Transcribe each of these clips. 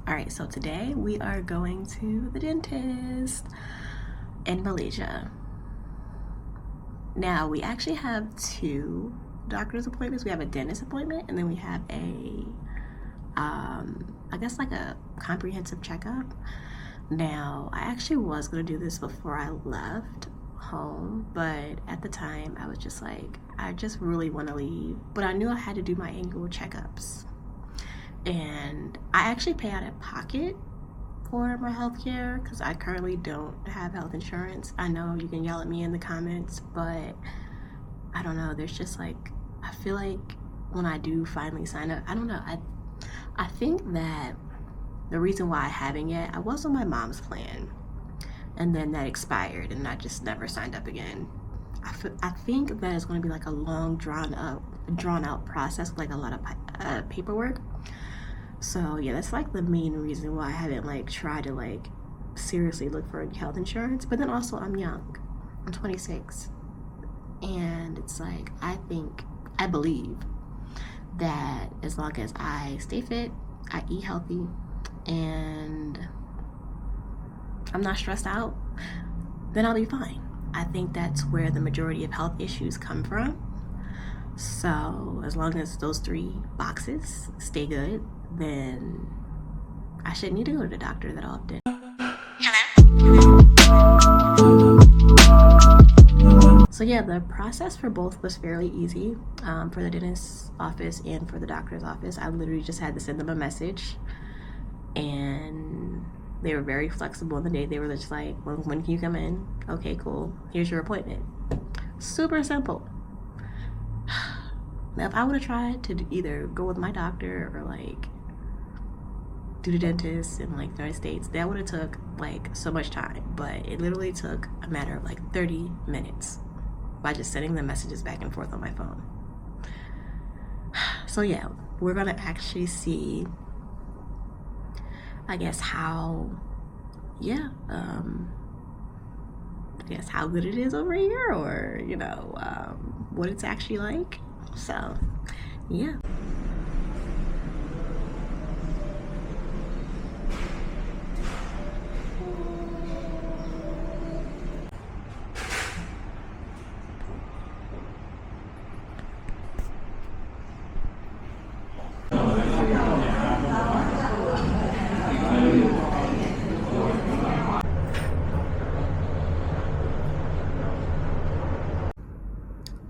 Alright, so today we are going to the dentist in Malaysia. Now, we actually have two doctor's appointments. We have a dentist appointment, and then we have I guess like a comprehensive checkup. Now, I actually was going to do this before I left home, but at the time I was just like, I just really want to leave, but I knew I had to do my annual checkups. And I actually pay out of pocket for my health care because I currently don't have health insurance. I know you can yell at me in the comments, but I don't know, there's just like, I feel like when I do finally sign up, I don't know, I think that the reason why I haven't yet, I was on my mom's plan and then that expired and I just never signed up again. I think that it's going to be like a long drawn out process with like a lot of paperwork. So yeah, that's like the main reason why I haven't like tried to like seriously look for health insurance. But then also I'm young, I'm 26, and it's like I believe that as long as I stay fit, I eat healthy, and I'm not stressed out, then I'll be fine. I think that's where the majority of health issues come from. So as long as those three boxes stay good, then I shouldn't need to go to the doctor that often. So yeah, the process for both was fairly easy. For the dentist's office and for the doctor's office, I literally just had to send them a message, and they were very flexible in the day. They were just like, well, when can you come in? Okay, cool. Here's your appointment. Super simple. Now, if I would have tried to either go with my doctor or like do the dentist in like the United States, that would have took like so much time. But it literally took a matter of like 30 minutes by just sending the messages back and forth on my phone. So yeah, we're gonna actually see, I guess how good it is over here, or what it's actually like. So yeah.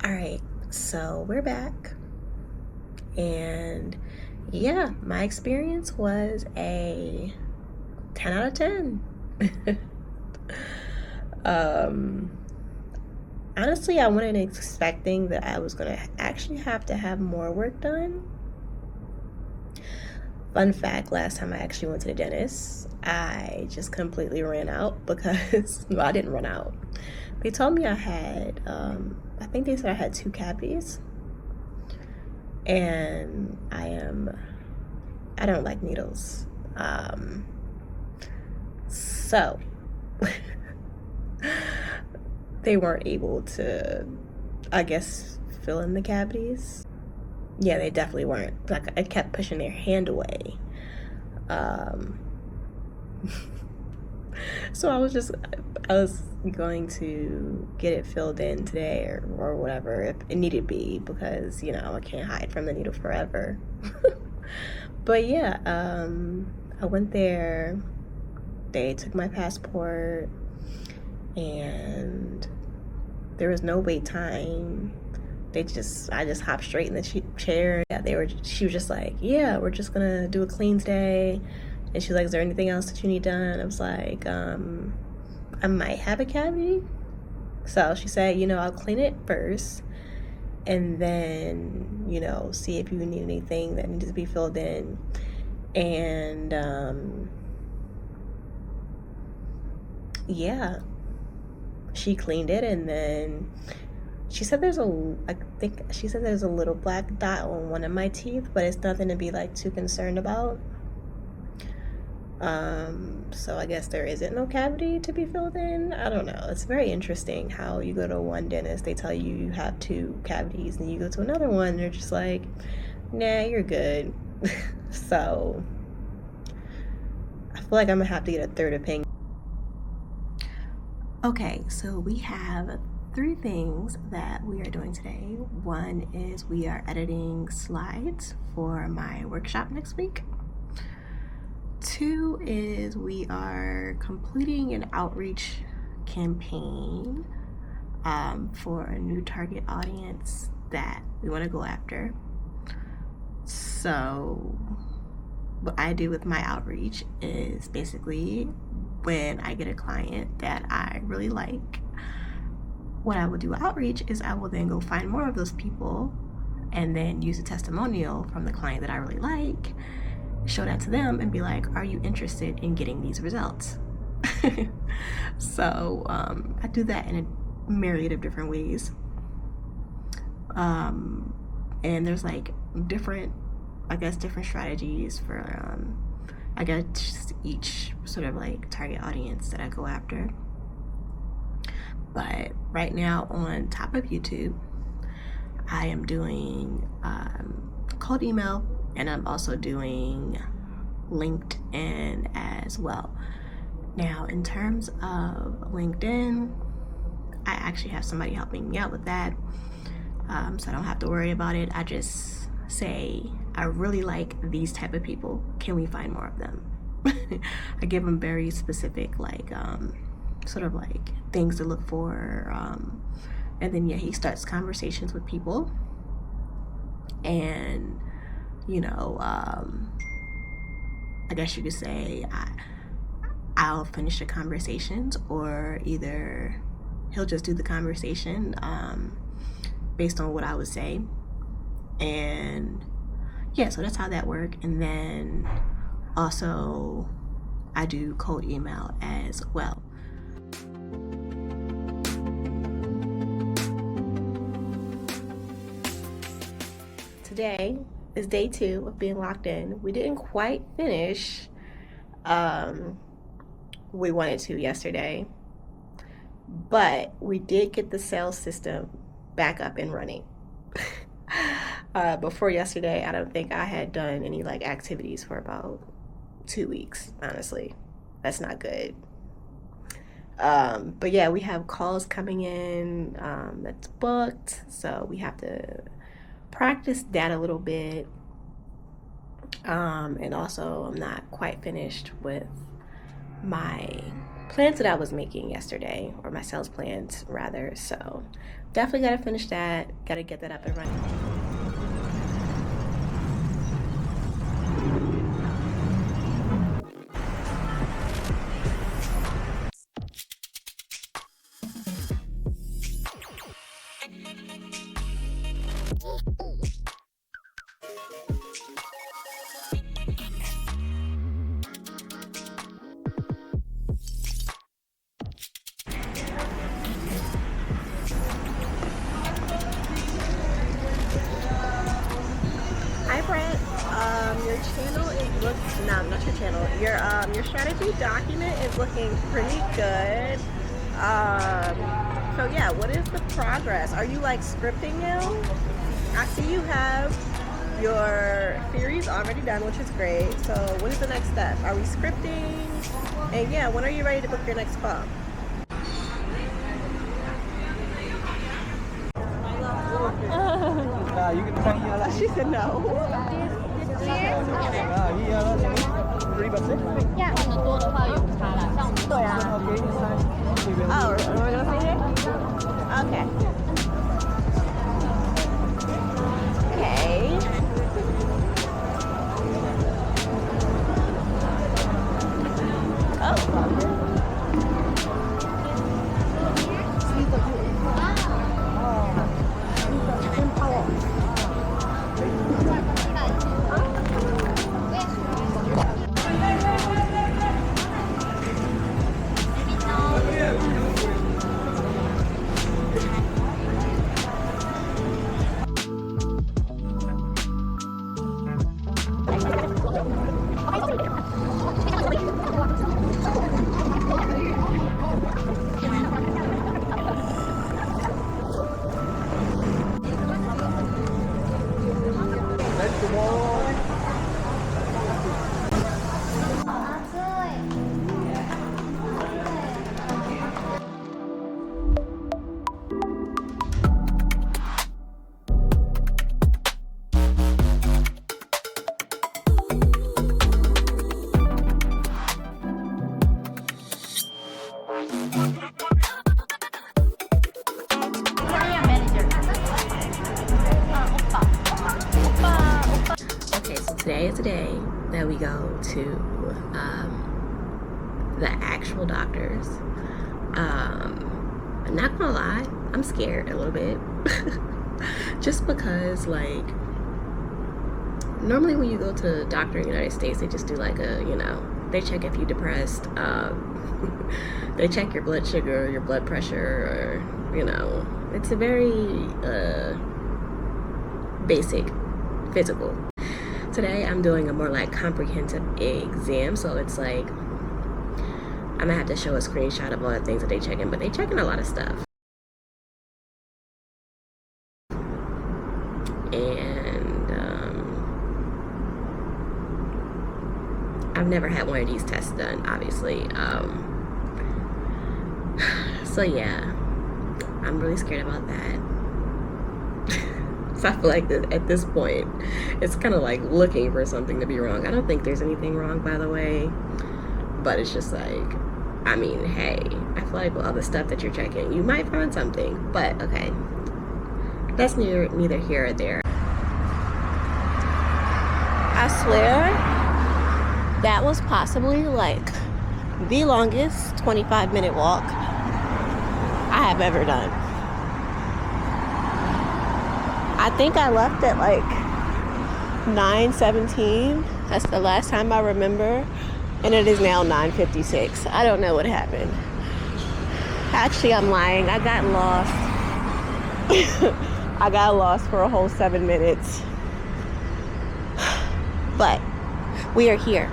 Alright, so we're back, and yeah, my experience was a 10 out of 10. Honestly, I wasn't expecting that I was gonna actually have to have more work done. Fun fact, last time I actually went to the dentist, I just completely ran out because, well, I didn't run out. They told me I had, I think they said I had 2 cavities, and I don't like needles. So they weren't able to, I guess, fill in the cavities. Yeah, they definitely weren't. Like, I kept pushing their hand away. So I was going to get it filled in today or whatever if it needed to be, because I can't hide from the needle forever. But yeah, I went there. They took my passport, and there was no wait time. I just hopped straight in the chair. Yeah, she was just like, yeah, we're just gonna do a clean today. And she was like, is there anything else that you need done? I was like, I might have a cavity. So she said, I'll clean it first, and then, see if you need anything that needs to be filled in. And yeah, she cleaned it, and then she said there's a little black dot on one of my teeth, but it's nothing to be like too concerned about. So I guess there isn't no cavity to be filled in. I don't know. It's very interesting how you go to one dentist, they tell you you have 2 cavities, and you go to another one, they're just like, nah, you're good. So feel like I'm gonna have to get a third opinion. Okay, so we have 3 things that we are doing today. One is we are editing slides for my workshop next week. 2 is we are completing an outreach campaign for a new target audience that we want to go after. So what I do with my outreach is basically when I get a client that I really like, what I will do outreach is I will then go find more of those people and then use a testimonial from the client that I really like, show that to them and be like, are you interested in getting these results? So I do that in a myriad of different ways. And there's like different strategies for each sort of like target audience that I go after. But right now on top of YouTube, I am doing cold email, and I'm also doing LinkedIn as well. Now, in terms of LinkedIn, I actually have somebody helping me out with that, so I don't have to worry about it. I just say, I really like these type of people. Can we find more of them? I give them very specific, sort of like things to look for, and then he starts conversations with people, and I guess you could say I'll finish the conversations, or either he'll just do the conversation based on what I would say. And yeah, so that's how that works. And then also I do cold email as well. Today is day 2 of being locked in. We didn't quite finish. We wanted to yesterday, but we did get the sales system back up and running. Before yesterday, I don't think I had done any activities for about 2 weeks. Honestly, that's not good. But yeah, we have calls coming in that's booked, so we have to practice that a little bit. And also, I'm not quite finished with my plans that I was making yesterday, or my sales plans rather. So definitely got to finish that. Got to get that up and running. Your strategy document is looking pretty good. So yeah, what is the progress? Are you scripting now? I see you have your theories already done, which is great. So what is the next step? Are we scripting? And yeah, when are you ready to book your next call? She said no. Oh, we're gonna stay here? Okay. Okay. Oh. go to the actual doctors. I'm not gonna lie, I'm scared a little bit. Just because, like, normally when you go to a doctor in the United States, they just do like a, you know, they check if you're depressed, they check your blood sugar, your blood pressure, or, you know, it's a very basic physical. Today I'm doing a more like comprehensive exam, so it's like I'm gonna have to show a screenshot of all the things that they check in, but they check in a lot of stuff. And I've never had one of these tests done, obviously. So yeah, I'm really scared about that. So I feel like that at this point, it's kind of like looking for something to be wrong. I don't think there's anything wrong, by the way, but it's just like, I mean, hey, I feel like with all the stuff that you're checking, you might find something, but okay. That's neither here or there. I swear, that was possibly like the longest 25-minute walk I have ever done. I think I left at like 9:17. That's the last time I remember. And it is now 9:56. I don't know what happened. Actually, I'm lying. I got lost. I got lost for a whole 7 minutes. But we are here.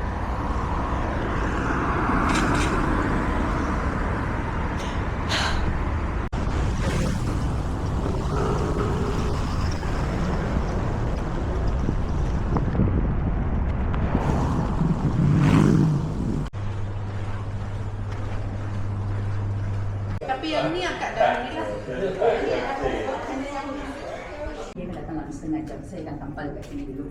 Tapi yang ni agak dah ni lah. Dia datang dalam setengah jam, saya akan tampal kat sini dulu.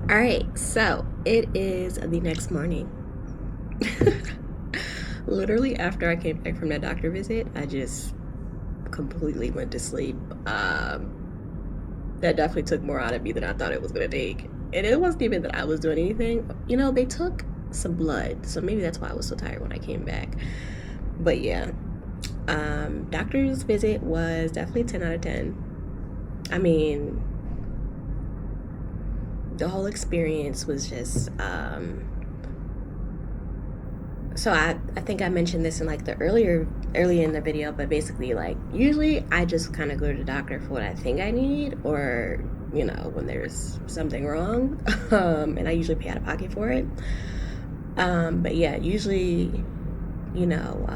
Alright, so it is the next morning. Literally after I came back from that doctor visit, I just completely went to sleep. That definitely took more out of me than I thought it was gonna take. And it wasn't even that I was doing anything. You know, they took some blood, so maybe that's why I was so tired when I came back. But yeah, doctor's visit was definitely 10 out of 10. I mean, the whole experience was just so I think I mentioned this in like the earlier in the video, but basically, like, usually I just kind of go to the doctor for what I think I need, or, you know, when there's something wrong, and I usually pay out of pocket for it. But yeah, usually, you know,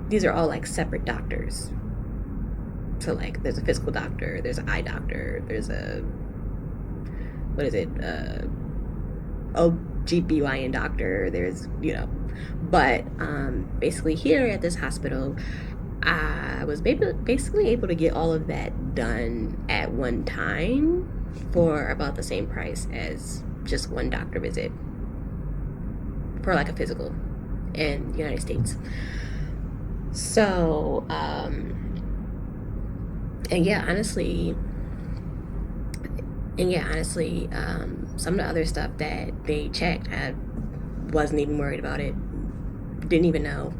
these are all like separate doctors. So like, there's a physical doctor, there's an eye doctor, there's a, what is it, OGBYN doctor, there's, you know, but basically here at this hospital, I was basically able to get all of that done at one time for about the same price as just one doctor visit for like a physical in the United States. So and yeah, honestly, some of the other stuff that they checked, I wasn't even worried about it. Didn't even know.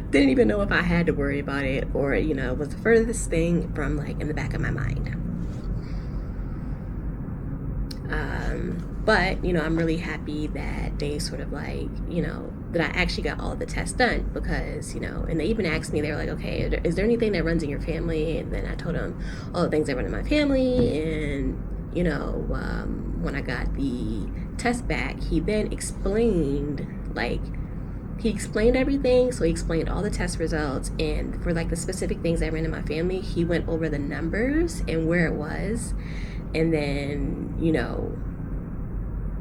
Didn't even know if I had to worry about it, or, you know, it was the furthest thing from like in the back of my mind. But, you know, I'm really happy that they sort of like, you know, that I actually got all of the tests done, because, you know, and they even asked me, they were like, okay, is there anything that runs in your family? And then I told them all the things that run in my family. And, you know, when I got the test back, he then explained, like, he explained everything. So he explained all the test results, and for like the specific things that ran in my family, he went over the numbers and where it was, and then, you know,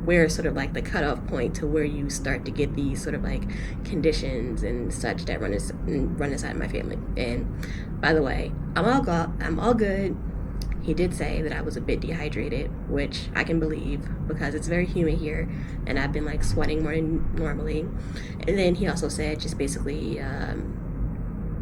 where sort of like the cutoff point to where you start to get these sort of like conditions and such that run inside my family. And by the way, I'm all good. He did say that I was a bit dehydrated, which I can believe because it's very humid here and I've been like sweating more than normally. And then he also said just basically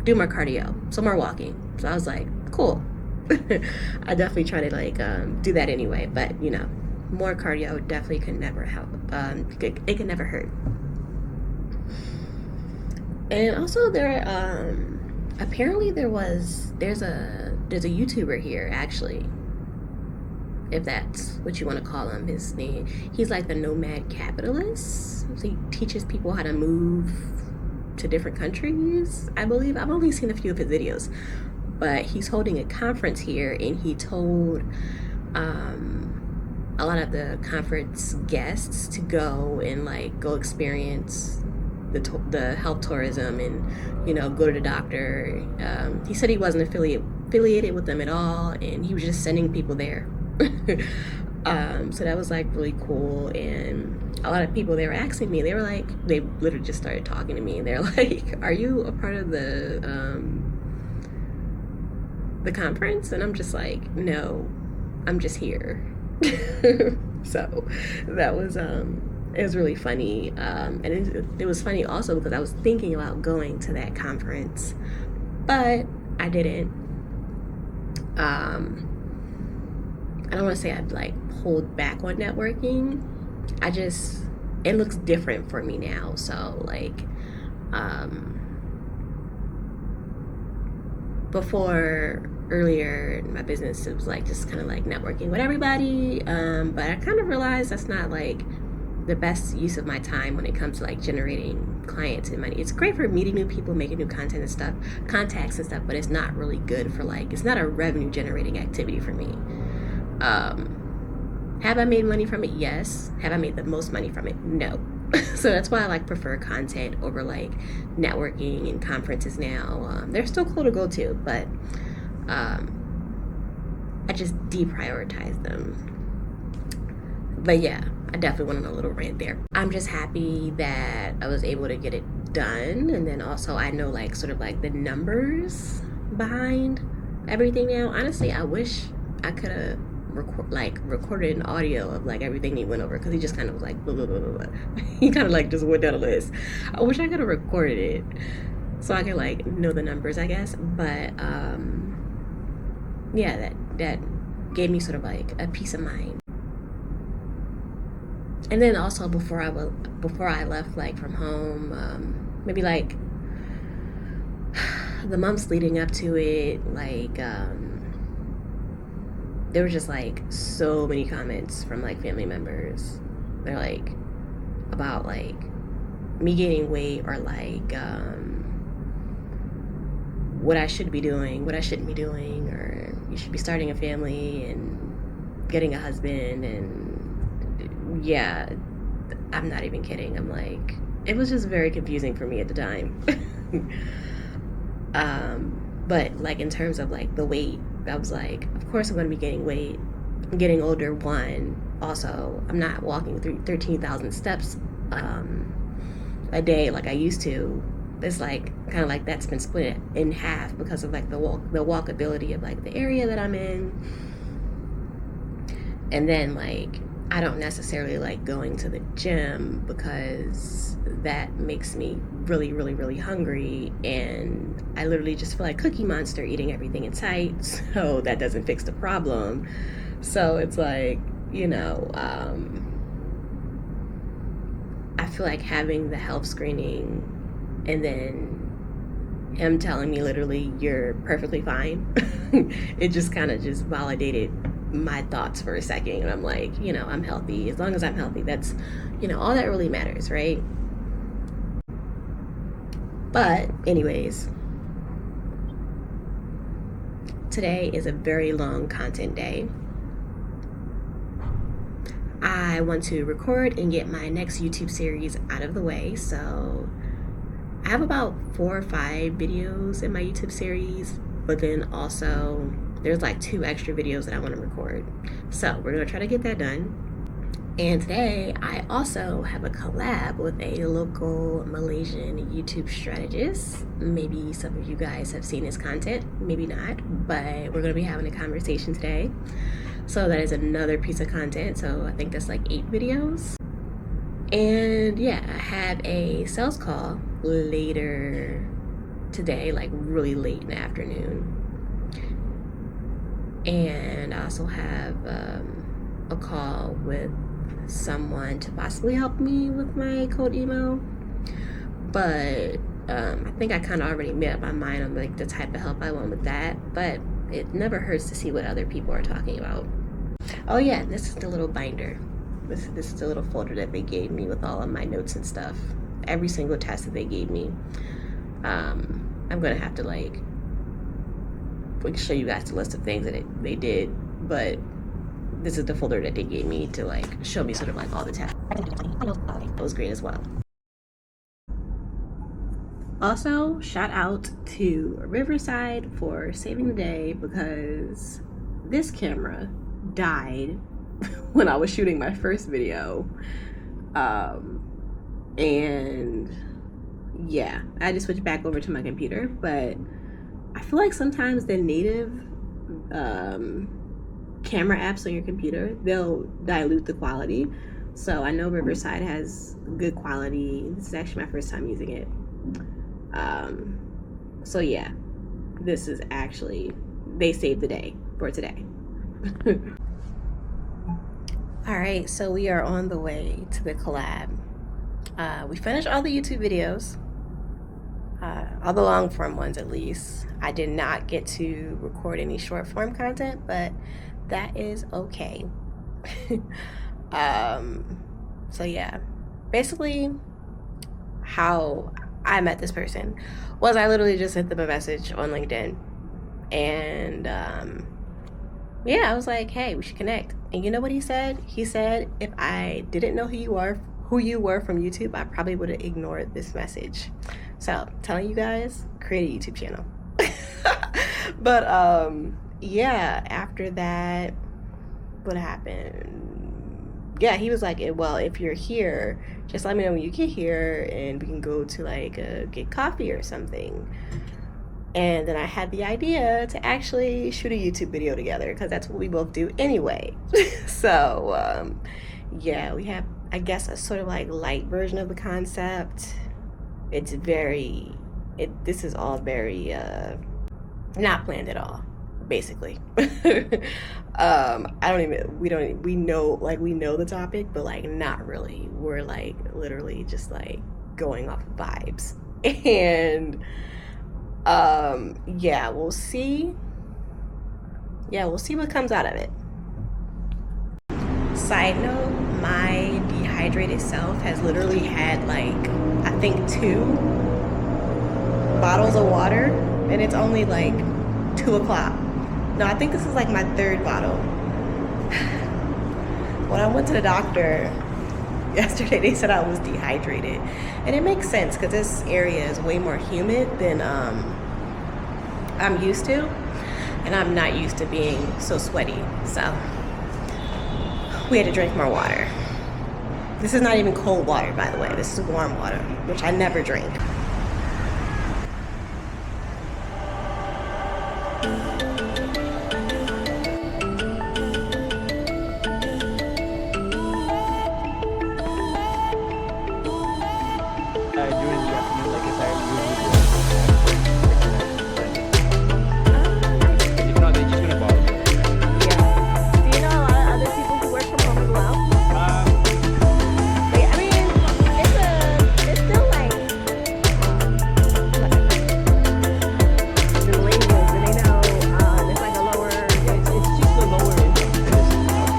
do more cardio, so more walking. So I was like, cool. I definitely try to like do that anyway, but you know, more cardio definitely could never help. It can never hurt. And also there apparently there's a YouTuber here, actually, if that's what you want to call him. His name, he's like the nomad capitalist. So he teaches people how to move to different countries, I believe. I've only seen a few of his videos, but he's holding a conference here, and he told a lot of the conference guests to go and like go experience the health tourism and, you know, go to the doctor. He said he wasn't affiliated with them at all, and he was just sending people there. So that was like really cool. And a lot of people, they were asking me, they were like, they literally just started talking to me, and they're like, are you a part of the conference? And I'm just like, no, I'm just here. So that was it was really funny, and it was funny also because I was thinking about going to that conference, but I didn't. I don't want to say I've like pulled back on networking. It looks different for me now. So like, before, earlier in my business, it was like just kind of like networking with everybody, but I kind of realized that's not like the best use of my time when it comes to like generating clients and money. It's great for meeting new people, making new content and stuff, contacts and stuff, but it's not really good for like, it's not a revenue generating activity for me. Have I made money from it? Yes. Have I made the most money from it? No. So that's why I like prefer content over like networking and conferences now. They're still cool to go to, but I just deprioritize them. But yeah, I definitely went on a little rant there. I'm just happy that I was able to get it done. And then also I know like sort of like the numbers behind everything now. Honestly, I wish I could have recorded an audio of like everything he went over, because he just kind of was like blah, blah, blah, blah. He kind of like just went down a list. I wish I could have recorded it so I could like know the numbers, I guess. But yeah, that gave me sort of like a peace of mind. And then also before I left like from home, maybe like the months leading up to it, like there were just like so many comments from like family members. They're like about like me gaining weight, or like what I should be doing, what I shouldn't be doing, or you should be starting a family and getting a husband. And yeah, I'm not even kidding. I'm like, it was just very confusing for me at the time. But like in terms of like the weight, I was like, of course I'm going to be gaining weight. I'm getting older, one. Also, I'm not walking through 13,000 steps a day like I used to. It's like kind of like that's been split in half because of like the walkability of like the area that I'm in. And then like I don't necessarily like going to the gym because that makes me really, really, really hungry, and I literally just feel like Cookie Monster eating everything in sight, so that doesn't fix the problem. So it's like, you know, I feel like having the health screening and then him telling me literally, you're perfectly fine, it just kind of just validated my thoughts for a second. And I'm like, you know, I'm healthy. As long as I'm healthy, that's, you know, all that really matters, right? But anyways, today is a very long content day. I want to record and get my next YouTube series out of the way. So I have about 4 or 5 videos in my YouTube series, but then also there's like 2 extra videos that I want to record. So we're going to try to get that done. And today I also have a collab with a local Malaysian YouTube strategist. Maybe some of you guys have seen his content, maybe not, but we're gonna be having a conversation today. So that is another piece of content. So I think that's like 8 videos. And yeah, I have a sales call later today, like really late in the afternoon. And I also have a call with someone to possibly help me with my cold email, but I think I kind of already made up my mind on like the type of help I want with that, but it never hurts to see what other people are talking about. Oh yeah, this is the little binder. This is the little folder that they gave me with all of my notes and stuff. Every single test that they gave me. I'm gonna have to like show you guys the list of things that they did, but this is the folder that they gave me to like show me sort of like all the tests. That was great as well. Also, shout out to Riverside for saving the day, because this camera died when I was shooting my first video. And yeah, I had to switch back over to my computer, but I feel like sometimes the native camera apps on your computer, they'll dilute the quality. So I know Riverside has good quality. This is actually my first time using it. So yeah, this is actually, they saved the day for today. All right, so we are on the way to the collab. We finished all the YouTube videos, all the long form ones at least. I did not get to record any short form content, but that is okay. So yeah, basically how I met this person was I literally just sent them a message on LinkedIn, and yeah, I was like, hey, we should connect. And you know what he said? He said, if I didn't know who you were from YouTube, I probably would have ignored this message. So telling you guys, create a YouTube channel. But yeah, after that, what happened? Yeah, he was like, well, if you're here, just let me know when you get here and we can go to like get coffee or something. And then I had the idea to actually shoot a YouTube video together, because that's what we both do anyway. So yeah, we have, I guess, a sort of like light version of the concept. It's very, this is all very not planned at all, basically. We know the topic, but like not really. We're like literally just like going off of vibes. And yeah, we'll see. Yeah, we'll see what comes out of it. Side note, my dehydrated self has literally had like, I think 2 bottles of water, and it's only like 2 o'clock. No, I think this is like my 3rd bottle. When I went to the doctor yesterday, they said I was dehydrated, and it makes sense because this area is way more humid than I'm used to, and I'm not used to being so sweaty, so we had to drink more water. This is not even cold water, by the way. This is warm water, which I never drink. During the afternoon, like if I if not, they're just gonna bother me. Yeah. Do you know a lot of other people who work from home as well? But, I mean, it's still like the millennials, and they know it's like a lower. It's just the lower income. Okay,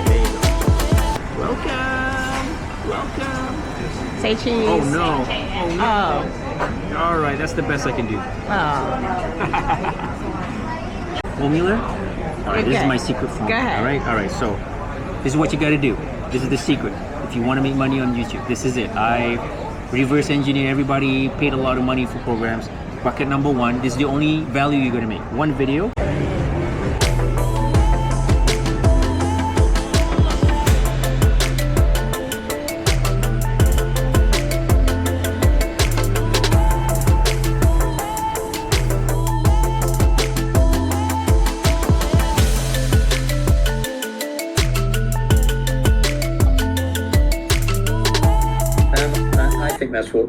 there you go. Welcome. Say cheese. Oh no. Oh no. All right, that's the best I can do. Formula. All right, this is my secret formula. Go ahead. All right. So, this is what you got to do. This is the secret. If you want to make money on YouTube, this is it. I reverse engineer everybody, paid a lot of money for programs. Bucket number 1. This is the only value you're gonna make. 1 video.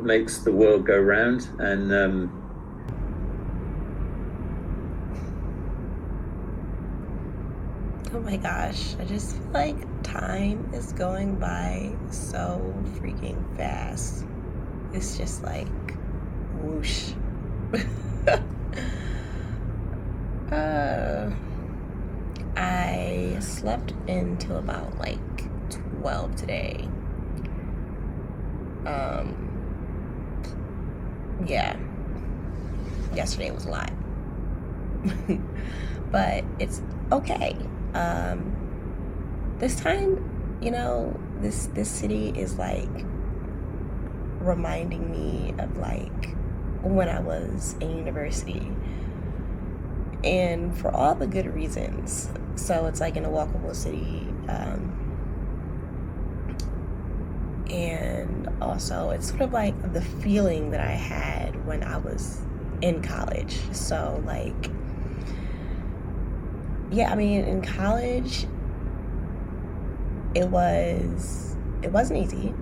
what makes the world go round, and oh my gosh, I just feel like time is going by so freaking fast. It's just like whoosh. I slept until about like 12 today. Yeah, yesterday was a lot. But it's okay. This time, you know, this city is like reminding me of like when I was in university, and for all the good reasons. So it's like in a walkable city, and also it's sort of like the feeling that I had when I was in college. So like, yeah, I mean, in college it wasn't easy,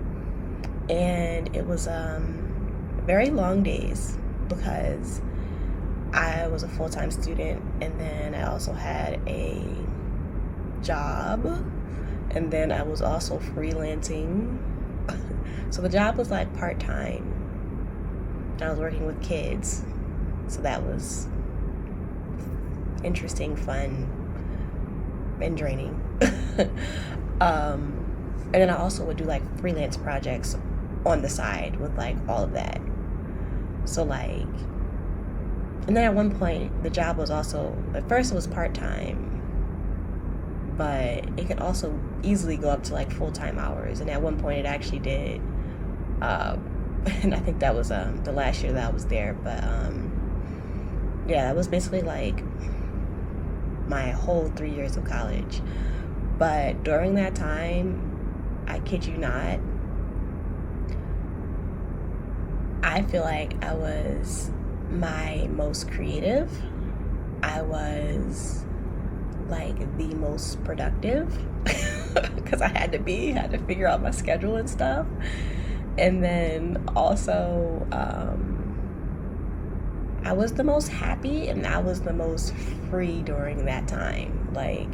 and it was very long days because I was a full-time student, and then I also had a job, and then I was also freelancing. So the job was like part-time. I was working with kids, so that was interesting, fun, and draining. And then I also would do like freelance projects on the side with like all of that. So like, and then at one point the job was also, at first it was part-time, but it could also easily go up to like full-time hours. And at one point it actually did, and I think that was the last year that I was there. But yeah, that was basically like my whole 3 years of college. But during that time, I kid you not, I feel like I was my most creative. I was like the most productive because I had to figure out my schedule and stuff. And then also, I was the most happy, and I was the most free during that time. Like,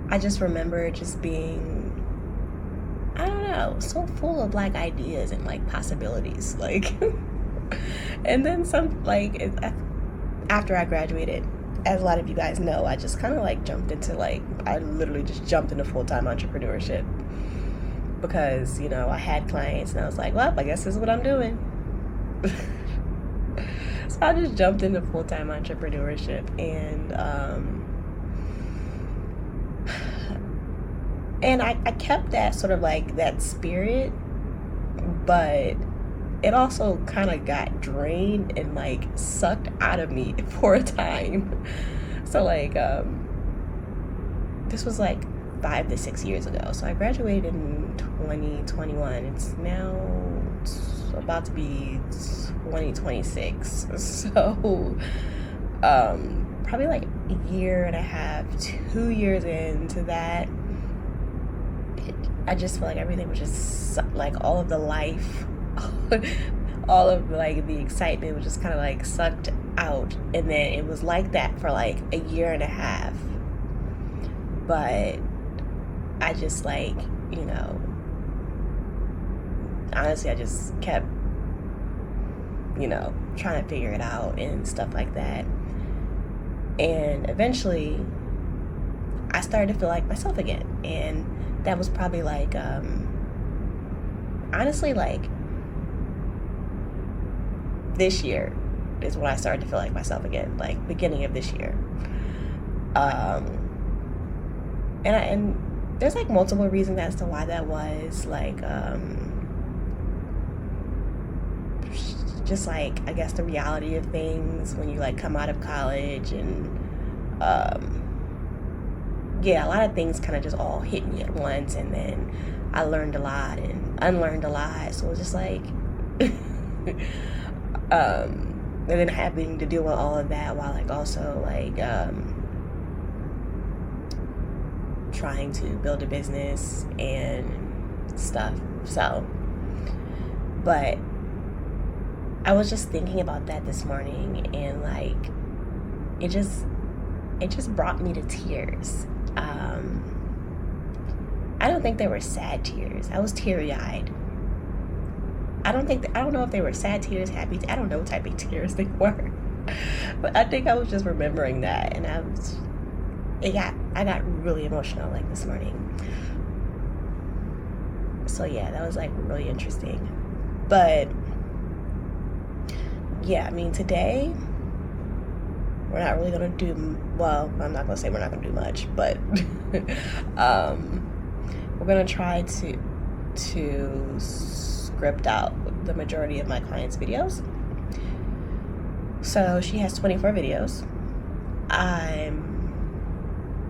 I just remember just being, I don't know, so full of like ideas and like possibilities. Like, and then some, like, after I graduated, as a lot of you guys know, I just kind of like jumped into like, I literally just jumped into full-time entrepreneurship because, you know, I had clients and I was like, well, I guess this is what I'm doing. So I just jumped into full-time entrepreneurship, and I kept that sort of like that spirit, but it also kind of got drained and like sucked out of me for a time. So like, this was like 5 to 6 years ago. So I graduated in 2021. It's now about to be 2026. So probably like a year and a half, 2 years into that, I just feel like everything was just like all of the life, all of like the excitement was just kind of like sucked out. And then it was like that for like a year and a half. But I just like, you know, honestly, I just kept, you know, trying to figure it out and stuff like that. And eventually I started to feel like myself again. And that was probably like, honestly, like this year is when I started to feel like myself again, like beginning of this year. And there's like multiple reasons as to why that was, like, just like, I guess the reality of things when you like come out of college, and yeah, a lot of things kind of just all hit me at once, and then I learned a lot and unlearned a lot. So it was just like, and then having to deal with all of that while like also like trying to build a business and stuff. So, but I was just thinking about that this morning, and like it just brought me to tears. I don't think they were sad tears. I was teary-eyed. I don't know if they were sad tears, happy. I don't know what type of tears they were, but I think I was just remembering that, and I got really emotional like this morning. So yeah, that was like really interesting. But yeah, I mean, today we're not really gonna do, well, I'm not gonna say we're not gonna do much, but we're gonna try to script out the majority of my clients' videos. So she has 24 videos.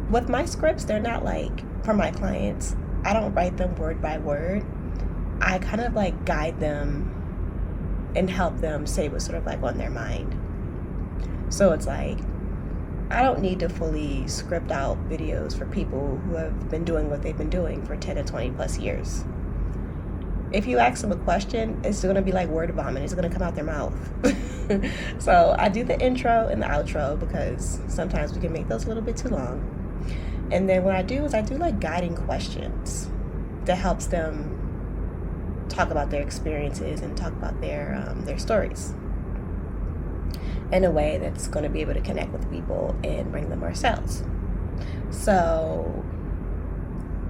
With my scripts, they're not like, for my clients, I don't write them word by word. I kind of like guide them and help them say what's sort of like on their mind. So it's like, I don't need to fully script out videos for people who have been doing what they've been doing for 10 to 20 plus years. If you ask them a question, it's going to be like word vomit. It's going to come out their mouth. So I do the intro and the outro because sometimes we can make those a little bit too long. And then what I do is I do like guiding questions that helps them talk about their experiences and talk about their stories in a way that's going to be able to connect with people and bring them more sales. So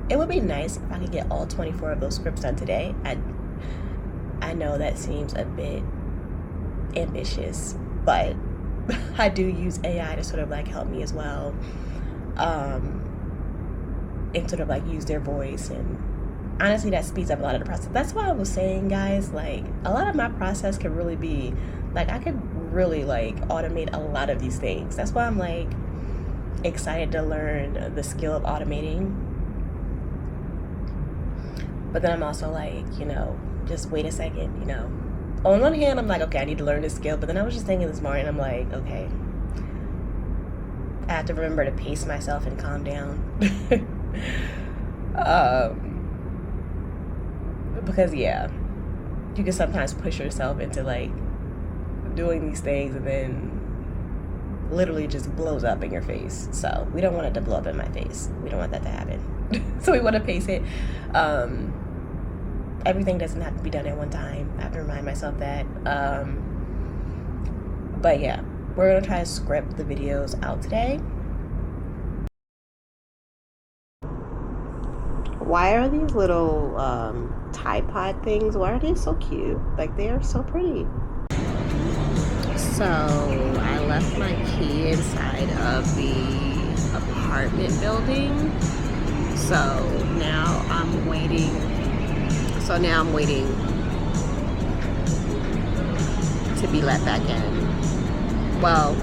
it would be nice if I could get all 24 of those scripts done today. I know that seems a bit ambitious, but I do use AI to sort of like help me as well, and sort of like use their voice, and honestly that speeds up a lot of the process. That's why I was saying, guys, like a lot of my process could really be like, I could really like automate a lot of these things. That's why I'm like excited to learn the skill of automating. But then I'm also like, you know, just wait a second, you know. On one hand, I'm like, okay, I need to learn this skill. But then I was just thinking this morning, I'm like, okay, I have to remember to pace myself and calm down. Because yeah, you can sometimes push yourself into like doing these things and then literally just blows up in your face. So we don't want it to blow up in my face. We don't want that to happen. So we want to pace it. Everything doesn't have to be done at one time. I have to remind myself that. But yeah, we're gonna try to script the videos out today. Why are these little Tide Pod things, why are they so cute? Like, they are so pretty. So I left my key inside of the apartment building. So now I'm waiting. To be let back in. Well,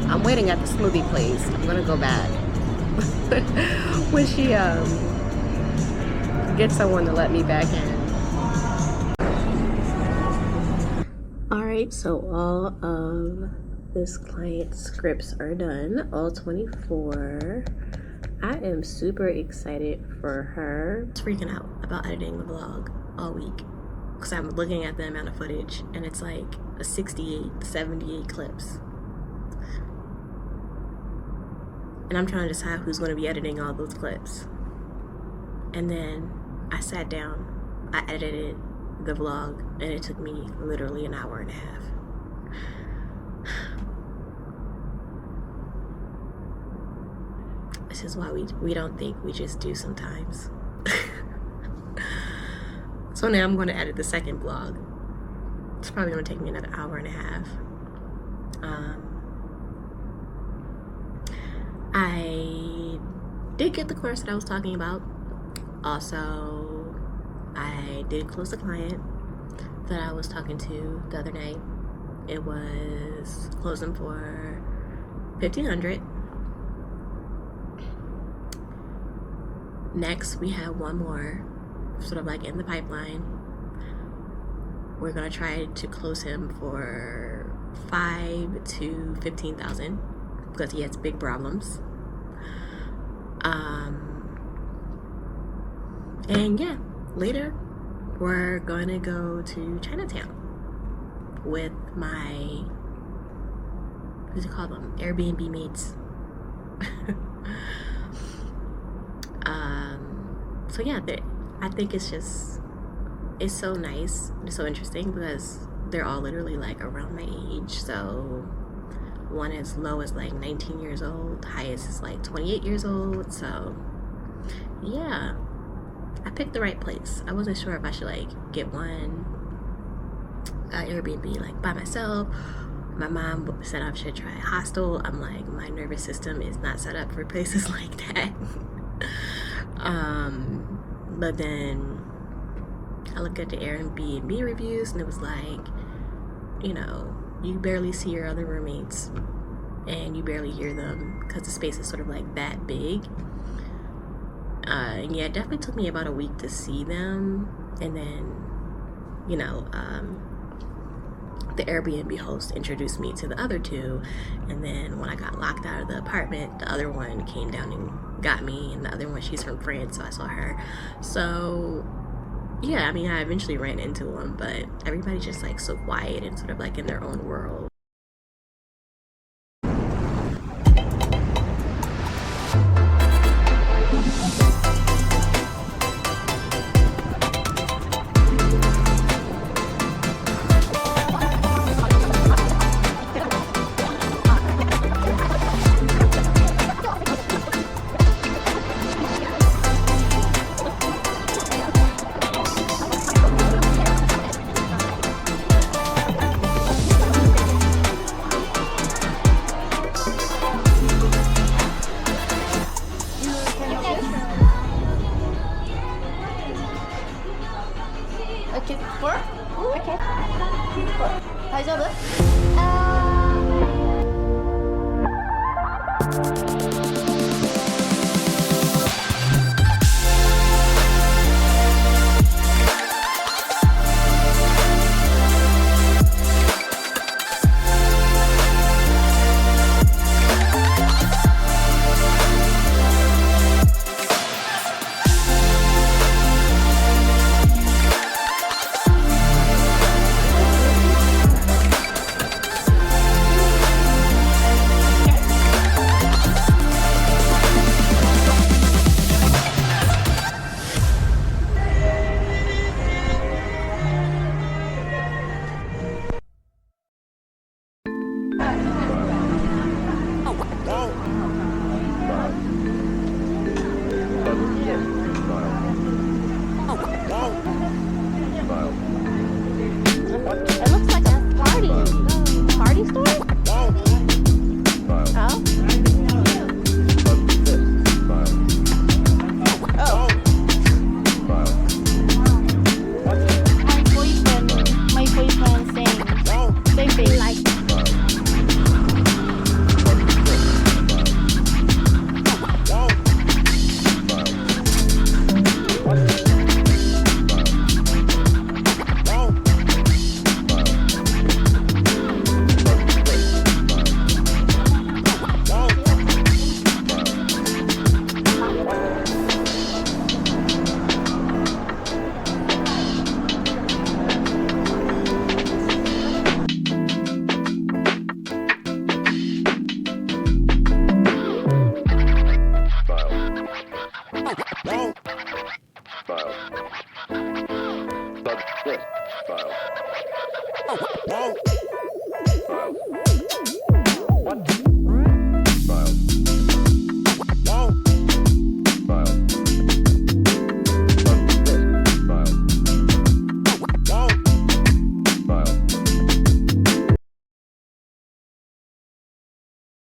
I'm waiting at the smoothie place. I'm gonna go back when she gets someone to let me back in. Alright, so all of this client scripts are done, all 24. I am super excited for her. I was freaking out about editing the vlog all week because I'm looking at the amount of footage and it's like a 68, 78 clips. And I'm trying to decide who's going to be editing all those clips. And then I sat down, I edited the vlog, and it took me literally an hour and a half. This is why we don't think, we just do sometimes. So now I'm going to edit the second vlog. It's probably going to take me another hour and a half. I did get the course that I was talking about. Also, I did close the client that I was talking to the other night. It was closing for $1,500. Next, we have one more sort of like in the pipeline. We're gonna try to close him for $5,000 to $15,000 because he has big problems. And yeah, later we're gonna go to Chinatown with my, what do you call them, Airbnb mates. So yeah, I think it's so nice, it's so interesting because they're all literally like around my age. So one as low as like 19 years old, highest is like 28 years old. So yeah, I picked the right place. I wasn't sure if I should like get one Airbnb like by myself. My mom said I should try a hostel. I'm like, my nervous system is not set up for places like that. But then I looked at the Airbnb reviews and it was like, you know, you barely see your other roommates and you barely hear them because the space is sort of like that big. And yeah, it definitely took me about a week to see them. And then, you know, the Airbnb host introduced me to the other two, and then when I got locked out of the apartment, the other one came down and got me, and the other one, she's from France, so I saw her. So yeah, I mean, I eventually ran into them, but everybody's just like so quiet and sort of like in their own world. Okay, 4? Okay. 大丈夫? It looks like a party.